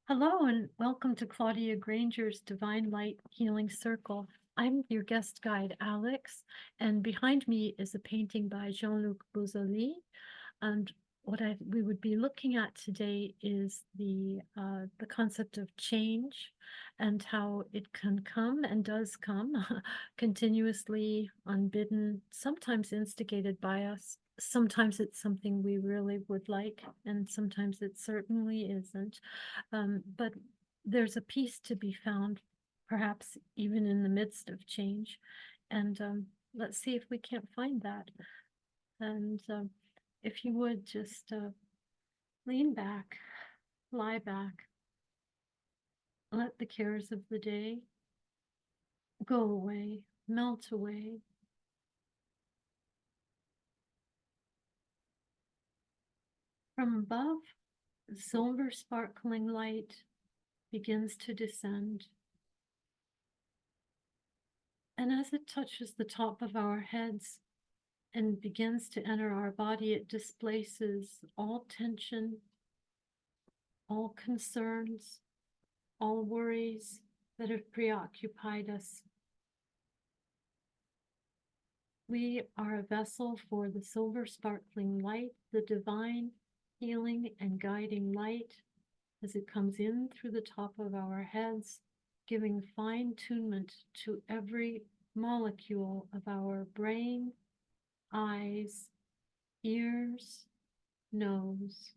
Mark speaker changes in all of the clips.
Speaker 1: Hello and welcome to Claudia Granger's Divine Light Healing Circle. I'm your guest guide, Alex, and behind me is a painting by Jean-Luc Bouzali. And we would be looking at today is the concept of change and how it can come and does come continuously, unbidden, sometimes instigated by us. Sometimes it's something we really would like, and sometimes it certainly isn't. But there's a peace to be found, perhaps even in the midst of change. And let's see if we can't find that. And if you would just lean back, lie back, let the cares of the day go away, melt away. From above, the silver sparkling light begins to descend. And as it touches the top of our heads and begins to enter our body, it displaces all tension, all concerns, all worries that have preoccupied us. We are a vessel for the silver sparkling light, the divine healing and guiding light as it comes in through the top of our heads, giving fine tunement to every molecule of our brain, eyes, ears, nose,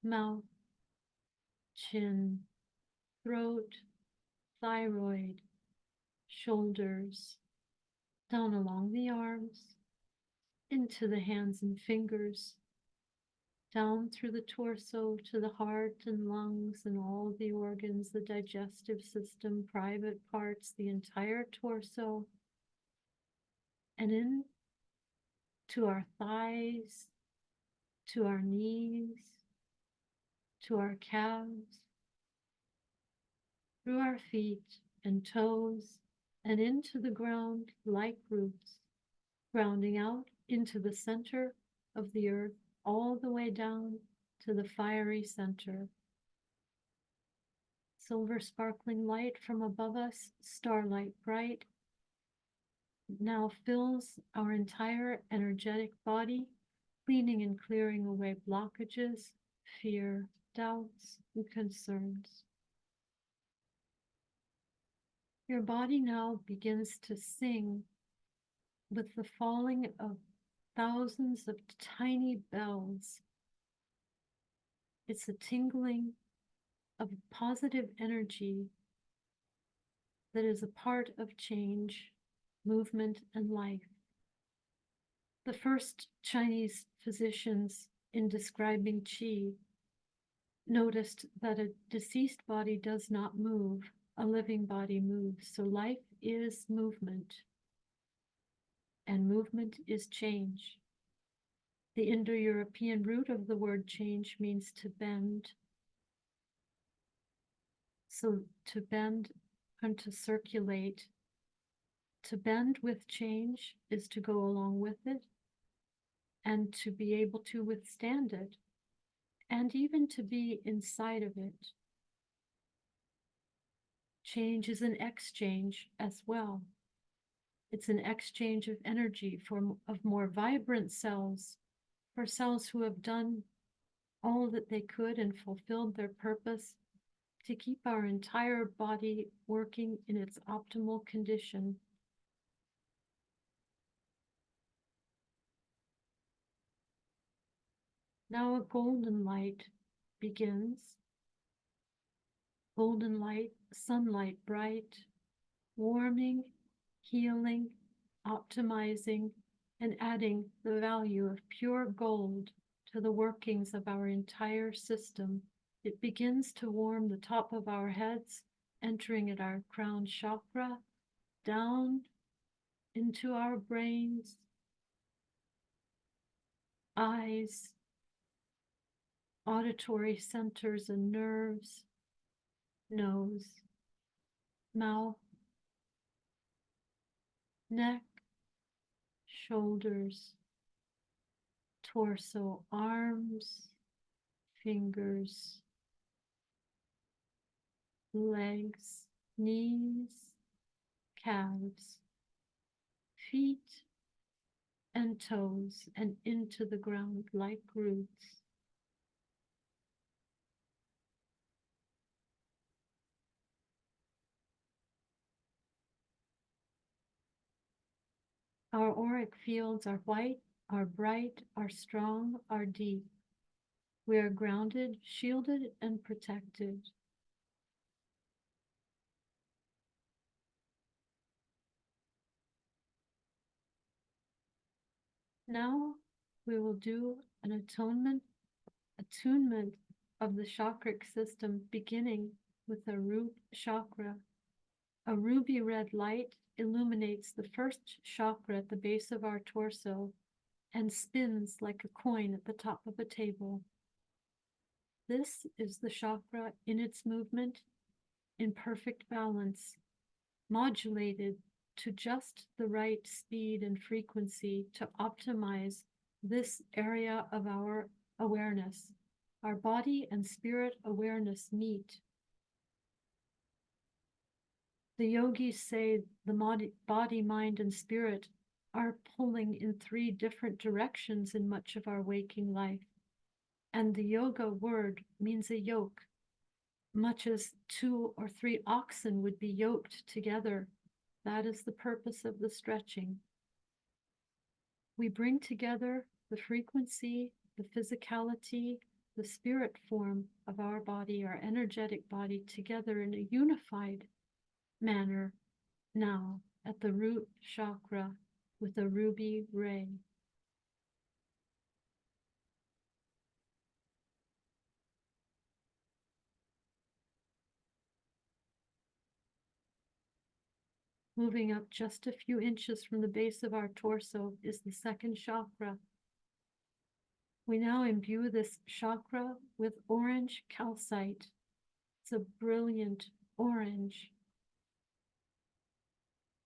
Speaker 1: mouth, chin, throat, thyroid, shoulders, down along the arms, into the hands and fingers, down through the torso to the heart and lungs and all the organs, the digestive system, private parts, the entire torso, and in to our thighs, to our knees, to our calves, through our feet and toes, and into the ground like roots, grounding out into the center of the earth, all the way down to the fiery center. Silver sparkling light from above us, starlight bright, now fills our entire energetic body, cleaning and clearing away blockages, fear, doubts, and concerns. Your body now begins to sing with the falling of thousands of tiny bells. It's a tingling of positive energy that is a part of change, movement, and life. The first Chinese physicians, in describing qi, noticed that a deceased body does not move, a living body moves. So life is movement, and movement is change. The Indo-European root of the word change means to bend. So to bend and to circulate. To bend with change is to go along with it and to be able to withstand it and even to be inside of it. Change is an exchange as well. It's an exchange of energy of more vibrant cells, for cells who have done all that they could and fulfilled their purpose to keep our entire body working in its optimal condition. Now a golden light begins. Golden light, sunlight bright, warming, healing, optimizing, and adding the value of pure gold to the workings of our entire system. It begins to warm the top of our heads, entering at our crown chakra, down into our brains, eyes, auditory centers and nerves, nose, mouth, neck, shoulders, torso, arms, fingers, legs, knees, calves, feet, and toes, and into the ground like roots. Our auric fields are white, are bright, are strong, are deep. We are grounded, shielded, and protected. Now we will do an attunement of the chakric system, beginning with the root chakra. A ruby red light illuminates the first chakra at the base of our torso and spins like a coin at the top of a table. This is the chakra in its movement, in perfect balance, modulated to just the right speed and frequency to optimize this area of our awareness. Our body and spirit awareness meet. The yogis say the body, mind, and spirit are pulling in 3 different directions in much of our waking life. And the yoga word means a yoke, much as 2 or 3 oxen would be yoked together. That is the purpose of the stretching. We bring together the frequency, the physicality, the spirit form of our body, our energetic body, together in a unified manner now at the root chakra with a ruby ray. Moving up just a few inches from the base of our torso is the 2nd chakra. We now imbue this chakra with orange calcite. It's a brilliant orange,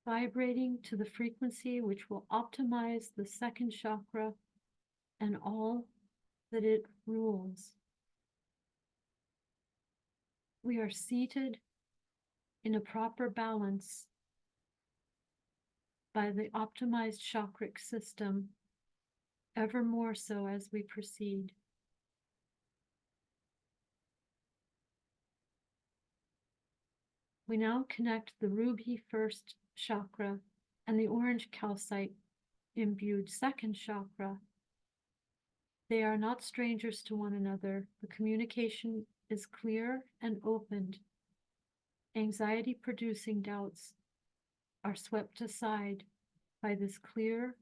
Speaker 1: vibrating to the frequency which will optimize the 2nd chakra and all that it rules. We are seated in a proper balance by the optimized chakric system, ever more so as we proceed. We now connect the ruby 1st chakra and the orange calcite imbued 2nd chakra. They are not strangers to one another. The communication is clear and opened. Anxiety-producing doubts are swept aside by this clear,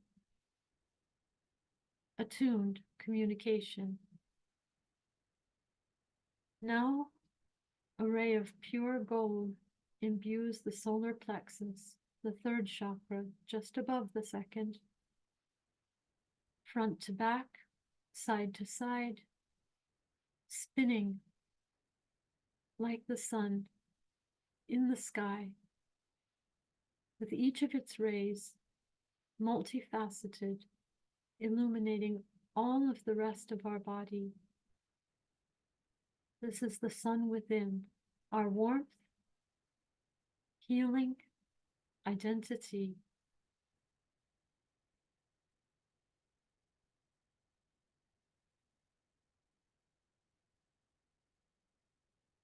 Speaker 1: attuned communication. Now, a ray of pure gold imbues the solar plexus, the 3rd chakra, just above the 2nd, front to back, side to side, spinning like the sun in the sky, with each of its rays multifaceted, illuminating all of the rest of our body. This is the sun within, our warmth, healing, identity.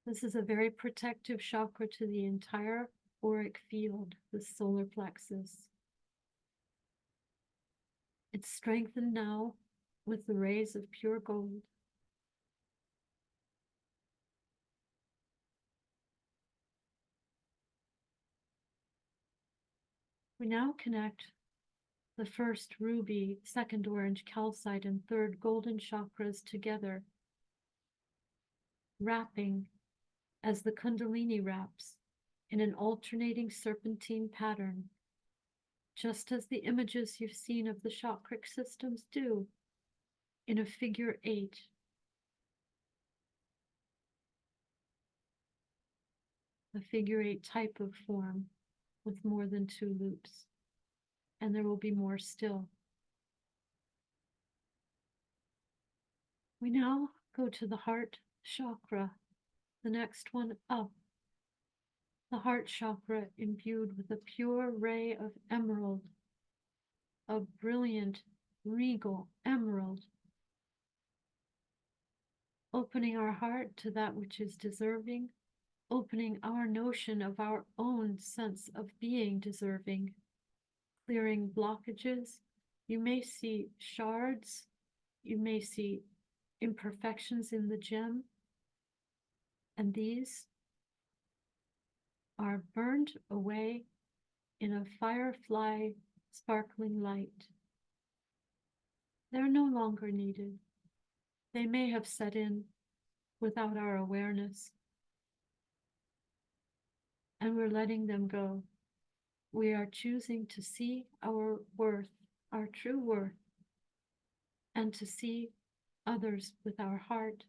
Speaker 1: This is a very protective chakra to the entire auric field, the solar plexus. It's strengthened now with the rays of pure gold. We now connect the 1st ruby, 2nd orange calcite, and 3rd golden chakras together, wrapping as the Kundalini wraps in an alternating serpentine pattern, just as the images you've seen of the chakric systems do, in a figure 8. A figure 8 type of form with more than 2 loops, and there will be more still. We now go to the heart chakra, the next one up, The heart chakra imbued with a pure ray of emerald, a brilliant, regal emerald, opening our heart to that which is deserving, opening our notion of our own sense of being deserving, clearing blockages. You may see shards, you may see imperfections in the gem, and these are burned away in a firefly sparkling light. They're no longer needed. They may have set in without our awareness, and we're letting them go. We are choosing to see our worth, our true worth, and to see others with our heart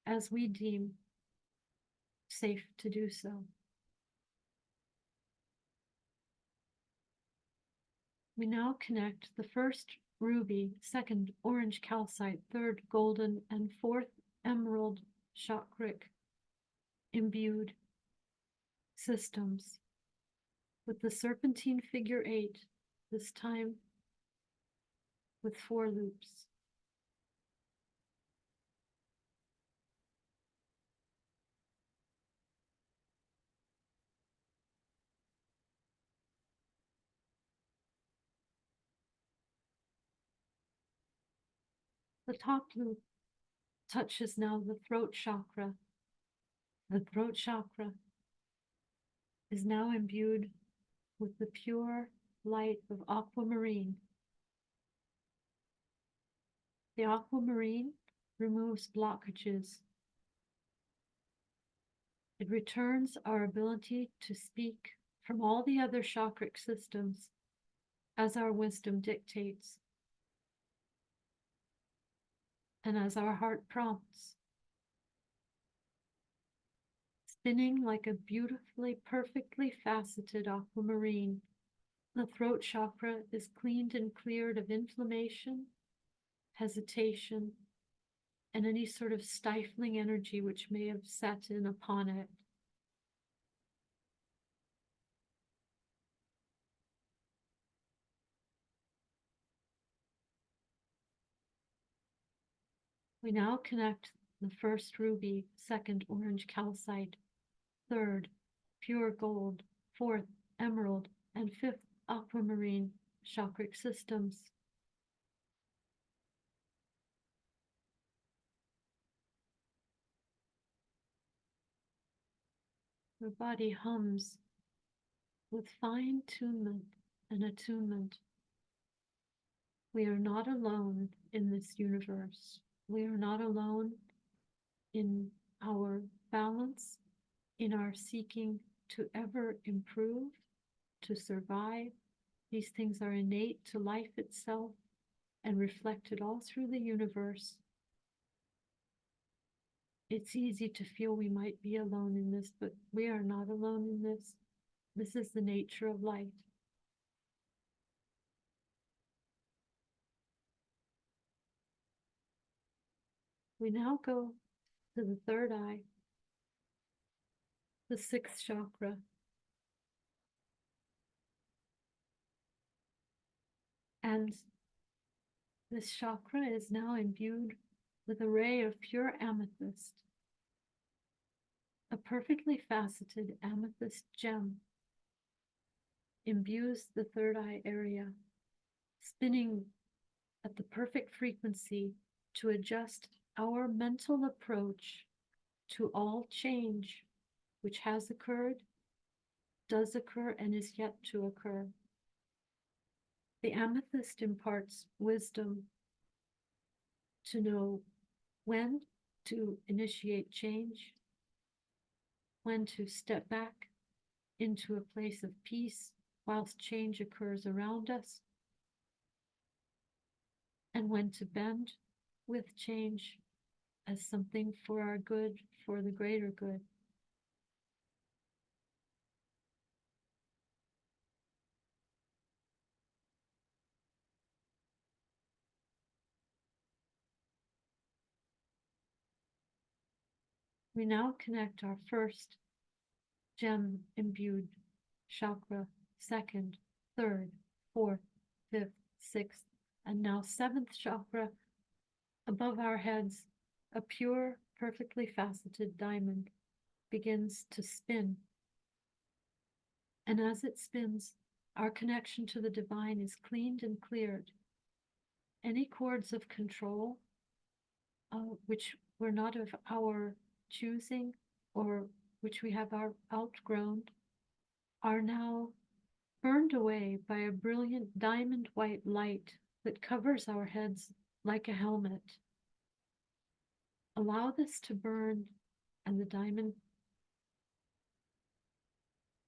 Speaker 1: as we deem safe to do so. We now connect the first ruby, second orange calcite, third golden, and fourth emerald chakric imbued systems with the serpentine figure 8, this time with 4 loops. The top loop touches now the throat chakra. The throat chakra is now imbued with the pure light of aquamarine. The aquamarine removes blockages. It returns our ability to speak from all the other chakric systems as our wisdom dictates and as our heart prompts. Spinning like a beautifully, perfectly faceted aquamarine, the throat chakra is cleaned and cleared of inflammation, hesitation, and any sort of stifling energy which may have set in upon it. We now connect the first ruby, second orange calcite, third pure gold, fourth emerald, and fifth aquamarine chakric systems. Your body hums with fine tunement and attunement. We are not alone in this universe. We are not alone in our balance, in our seeking to ever improve, to survive. These things are innate to life itself and reflected all through the universe. It's easy to feel we might be alone in this, but we are not alone in this. This is the nature of light. We now go to the third eye, the sixth chakra. And this chakra is now imbued with a ray of pure amethyst, a perfectly faceted amethyst gem imbues the third eye area, spinning at the perfect frequency to adjust our mental approach to all change which has occurred, does occur, and is yet to occur. The amethyst imparts wisdom to know when to initiate change, when to step back into a place of peace whilst change occurs around us, and when to bend with change as something for our good, for the greater good. We now connect our first gem imbued chakra, second, third, fourth, fifth, sixth, and now seventh chakra above our heads, a pure, perfectly faceted diamond begins to spin. And as it spins, our connection to the divine is cleaned and cleared. Any cords of control, which were not of our choosing or which we have outgrown, are now burned away by a brilliant diamond white light that covers our heads like a helmet. Allow this to burn and the diamond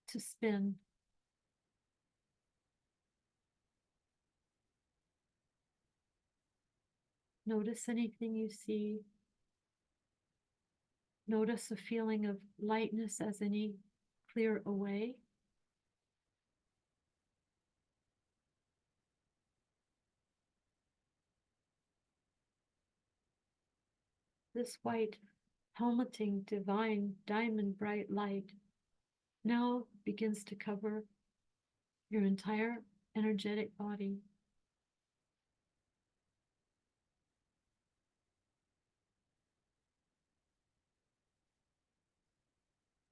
Speaker 1: to spin. Notice anything you see. Notice a feeling of lightness as any clear away. This white, helmeting, divine, diamond bright light now begins to cover your entire energetic body.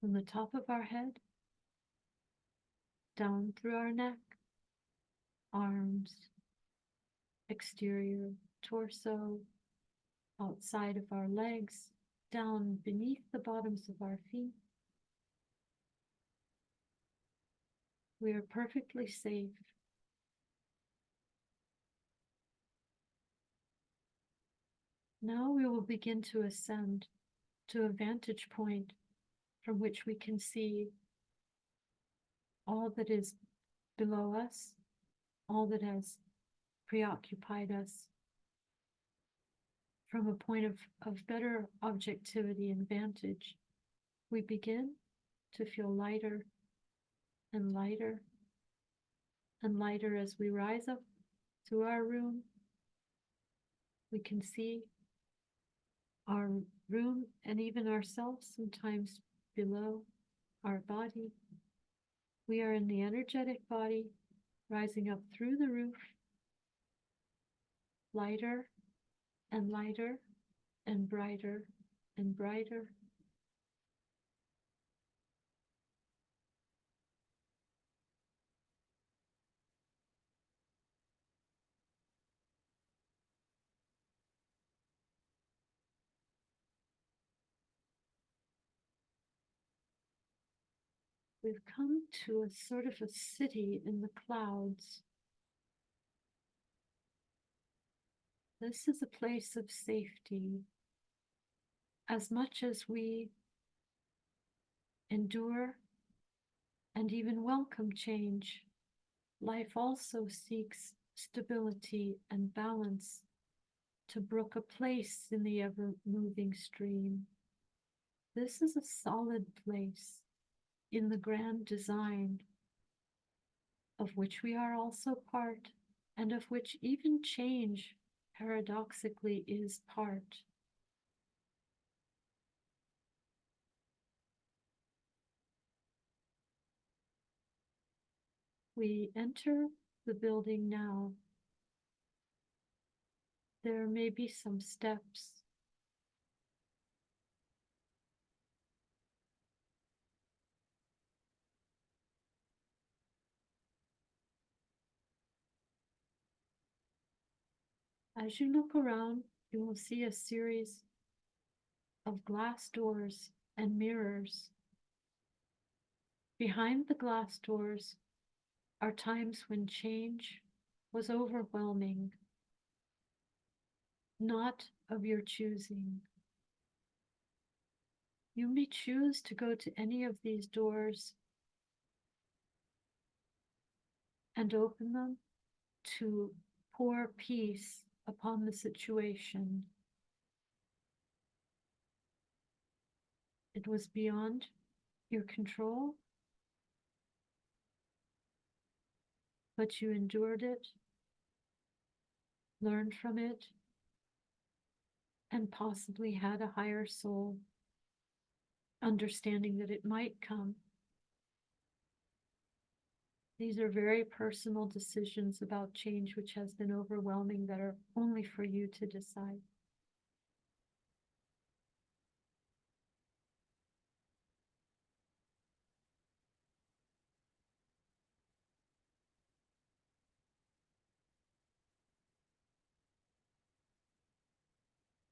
Speaker 1: From the top of our head, down through our neck, arms, exterior torso, outside of our legs, down beneath the bottoms of our feet. We are perfectly safe. Now we will begin to ascend to a vantage point from which we can see all that is below us, all that has preoccupied us, from a point of better objectivity and vantage. We begin to feel lighter and lighter and lighter as we rise up to our room. We can see our room and even ourselves sometimes below our body. We are in the energetic body, rising up through the roof, lighter and lighter and brighter and brighter. We've come to a sort of a city in the clouds. This is a place of safety. As much as we endure and even welcome change, life also seeks stability and balance to brook a place in the ever-moving stream. This is a solid place in the grand design, of which we are also part, and of which even change paradoxically is part. We enter the building now. There may be some steps. As you look around, you will see a series of glass doors and mirrors. Behind the glass doors are times when change was overwhelming, not of your choosing. You may choose to go to any of these doors and open them to pour peace upon the situation. It was beyond your control, but you endured it, learned from it, and possibly had a higher soul, understanding that it might come These are very personal decisions about change, which has been overwhelming, that are only for you to decide.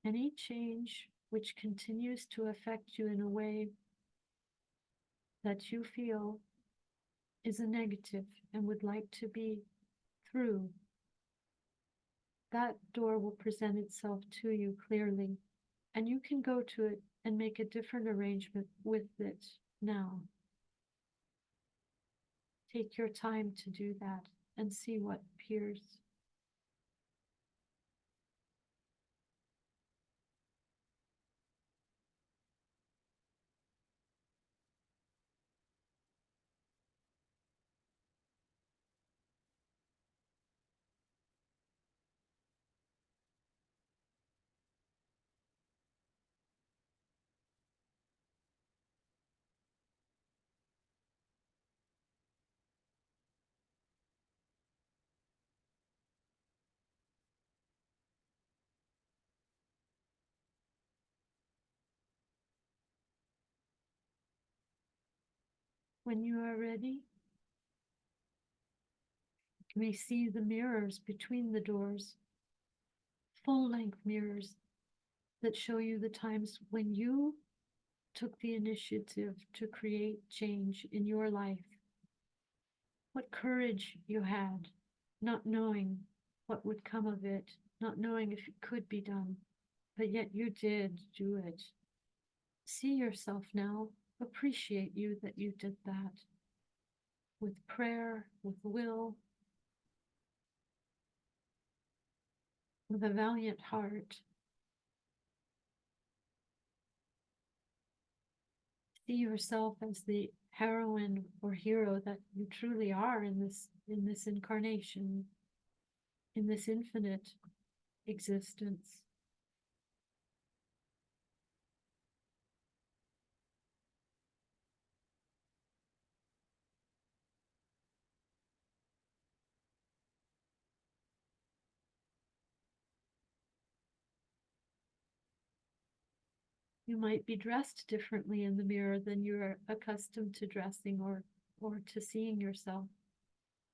Speaker 1: Any change which continues to affect you in a way that you feel is a negative and would like to be through, that door will present itself to you clearly, and you can go to it and make a different arrangement with it now. Take your time to do that and see what appears. When you are ready, you may see the mirrors between the doors, full-length mirrors that show you the times when you took the initiative to create change in your life. What courage you had, not knowing what would come of it, not knowing if it could be done, but yet you did do it. See yourself now, appreciate you that you did that. With prayer, with will, with a valiant heart. See yourself as the heroine or hero that you truly are in this incarnation, in this infinite existence. You might be dressed differently in the mirror than you're accustomed to dressing or to seeing yourself.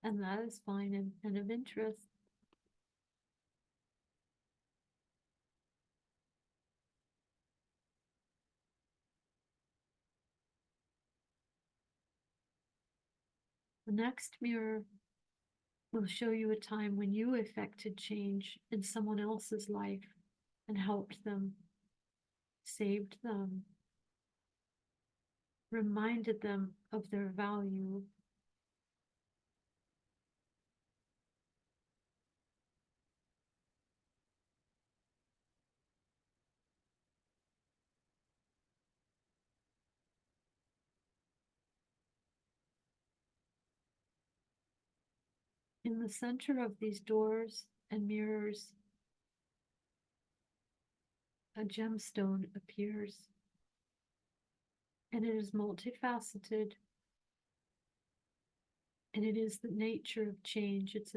Speaker 1: And that is fine and of interest. The next mirror will show you a time when you effected change in someone else's life and helped them, saved them, reminded them of their value. In the center of these doors and mirrors, a gemstone appears, and it is multifaceted, and it is the nature of change. It's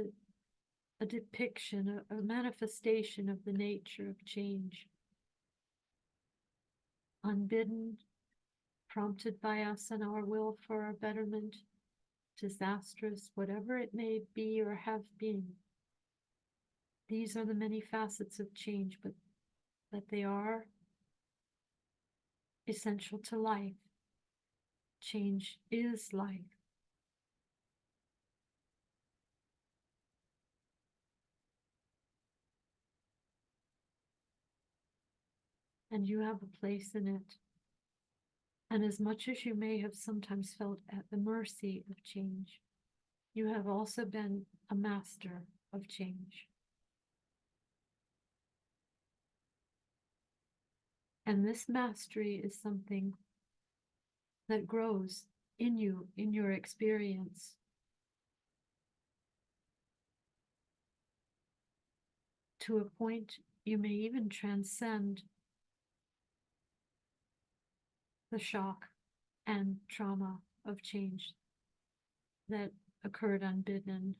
Speaker 1: a depiction, a manifestation of the nature of change. Unbidden, prompted by us and our will for our betterment, disastrous, whatever it may be or have been. These are the many facets of change, but they are essential to life. Change is life. And you have a place in it. And as much as you may have sometimes felt at the mercy of change, you have also been a master of change. And this mastery is something that grows in you, in your experience. To a point, you may even transcend the shock and trauma of change that occurred unbidden.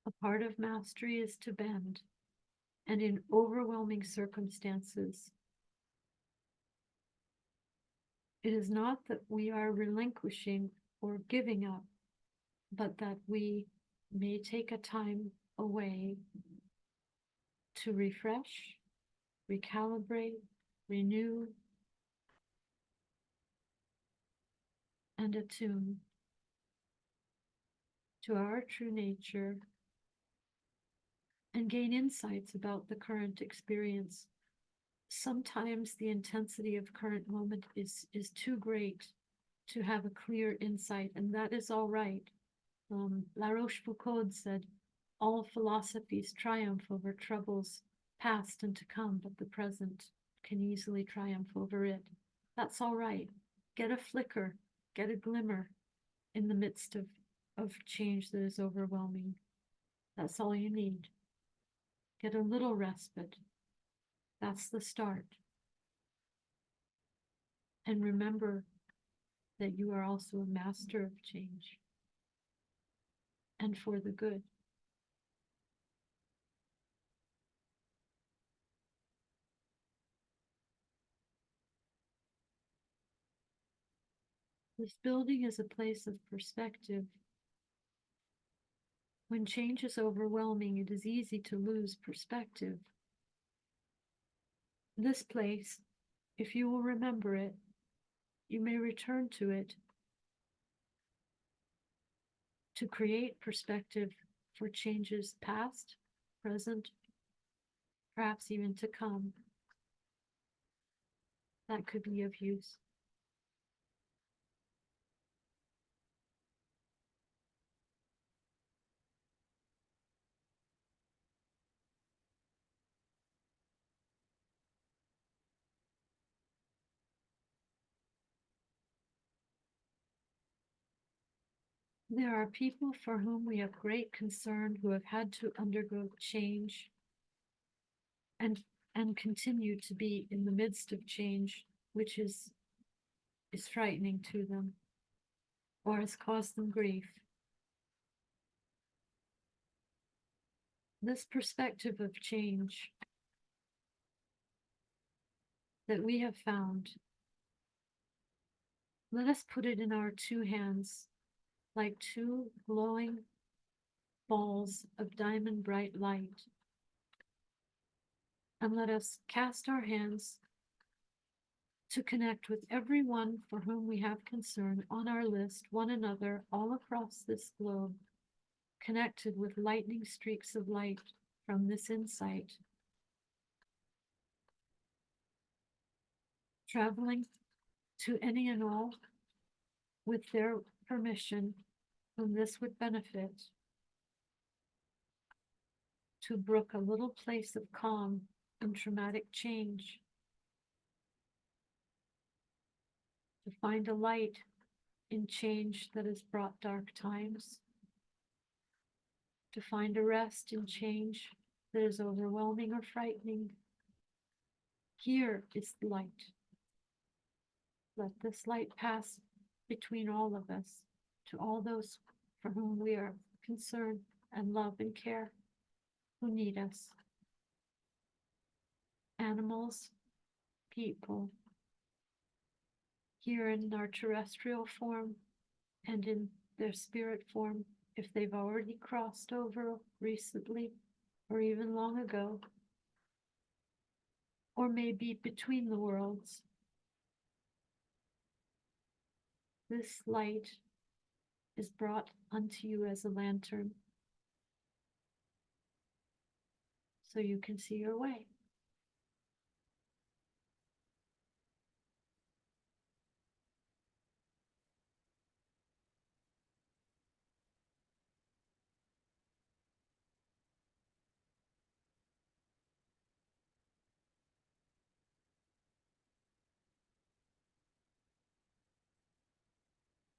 Speaker 1: A part of mastery is to bend, and in overwhelming circumstances, it is not that we are relinquishing or giving up, but that we may take a time away to refresh, recalibrate, renew, and attune to our true nature and gain insights about the current experience. Sometimes the intensity of current moment is too great to have a clear insight, and that is all right. La Rochefoucauld said, all philosophies triumph over troubles past and to come, but the present can easily triumph over it. That's all right. Get a flicker, get a glimmer in the midst of change that is overwhelming. That's all you need. Get a little respite. That's the start. And remember that you are also a master of change and for the good. This building is a place of perspective. When change is overwhelming, it is easy to lose perspective. This place, if you will remember it, you may return to it to create perspective for changes past, present, perhaps even to come. That could be of use. There are people for whom we have great concern who have had to undergo change and continue to be in the midst of change, which is frightening to them or has caused them grief. This perspective of change that we have found, let us put it in our two hands like two glowing balls of diamond bright light. And let us cast our hands to connect with everyone for whom we have concern on our list, one another, all across this globe, connected with lightning streaks of light from this insight, traveling to any and all with their permission whom this would benefit, to brook a little place of calm in traumatic change, to find a light in change that has brought dark times, to find a rest in change that is overwhelming or frightening. Here is the light. Let this light pass between all of us, to all those for whom we are concerned and love and care, who need us. Animals, people, here in our terrestrial form and in their spirit form, if they've already crossed over recently or even long ago, or maybe between the worlds. This light is brought unto you as a lantern, so you can see your way.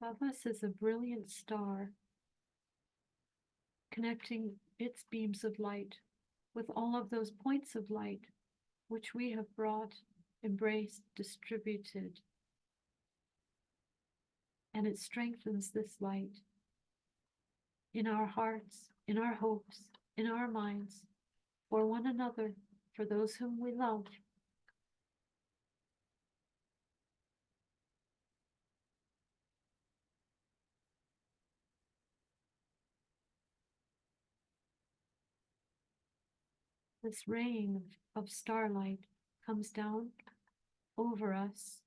Speaker 1: Above us is a brilliant star, connecting its beams of light with all of those points of light which we have brought, embraced, distributed. And it strengthens this light in our hearts, in our hopes, in our minds, for one another, for those whom we love. This rain of starlight comes down over us,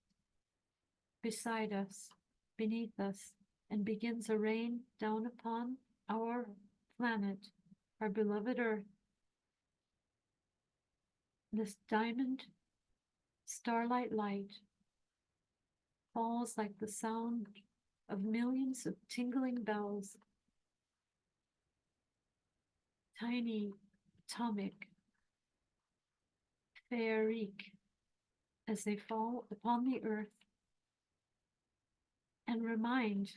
Speaker 1: beside us, beneath us, and begins a rain down upon our planet, our beloved Earth. This diamond starlight light falls like the sound of millions of tingling bells, tiny, atomic, faerique, as they fall upon the earth and remind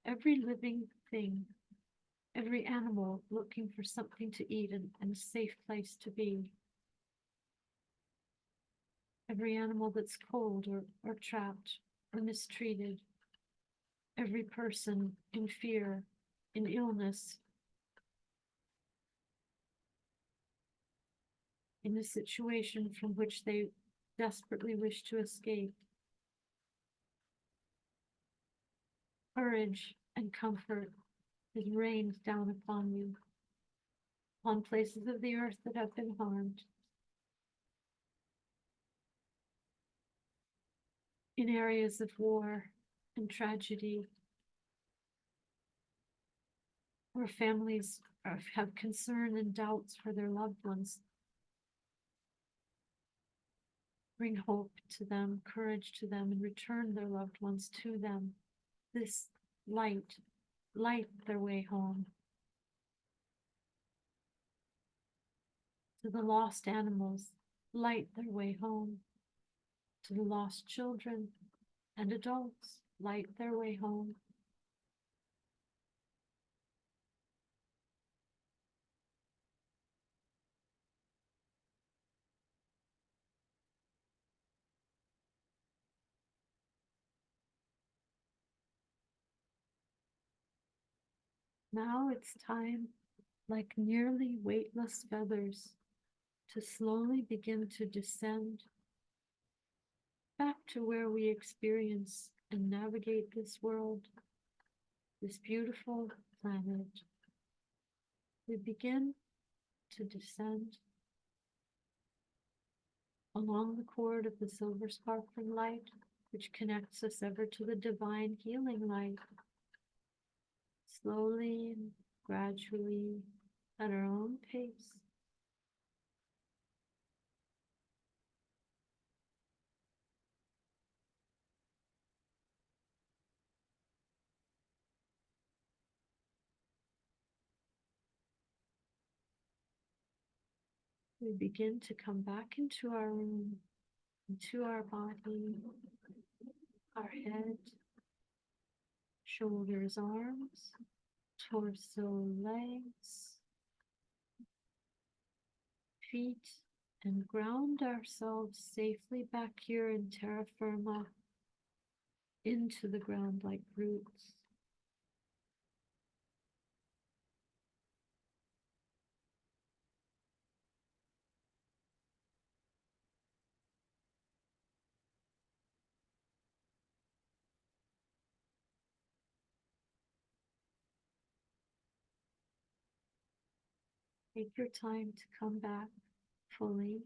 Speaker 1: every living thing, every animal looking for something to eat and a safe place to be, every animal that's cold or trapped or mistreated, every person in fear, in illness, in a situation from which they desperately wish to escape. Courage and comfort is rained down upon you, on places of the earth that have been harmed, in areas of war and tragedy, where families have concern and doubts for their loved ones. Bring hope to them, courage to them, and return their loved ones to them. This light their way home. To the lost animals, light their way home. To the lost children and adults, light their way home. Now it's time, like nearly weightless feathers, to slowly begin to descend back to where we experience and navigate this world, this beautiful planet. We begin to descend along the cord of the silver sparkling light, which connects us ever to the divine healing light. Slowly and gradually, at our own pace. We begin to come back into our room, into our body, our head, shoulders, arms, torso, legs, feet, and ground ourselves safely back here in terra firma into the ground like roots. Take your time to come back fully.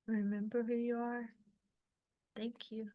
Speaker 1: Remember who you are. Thank you.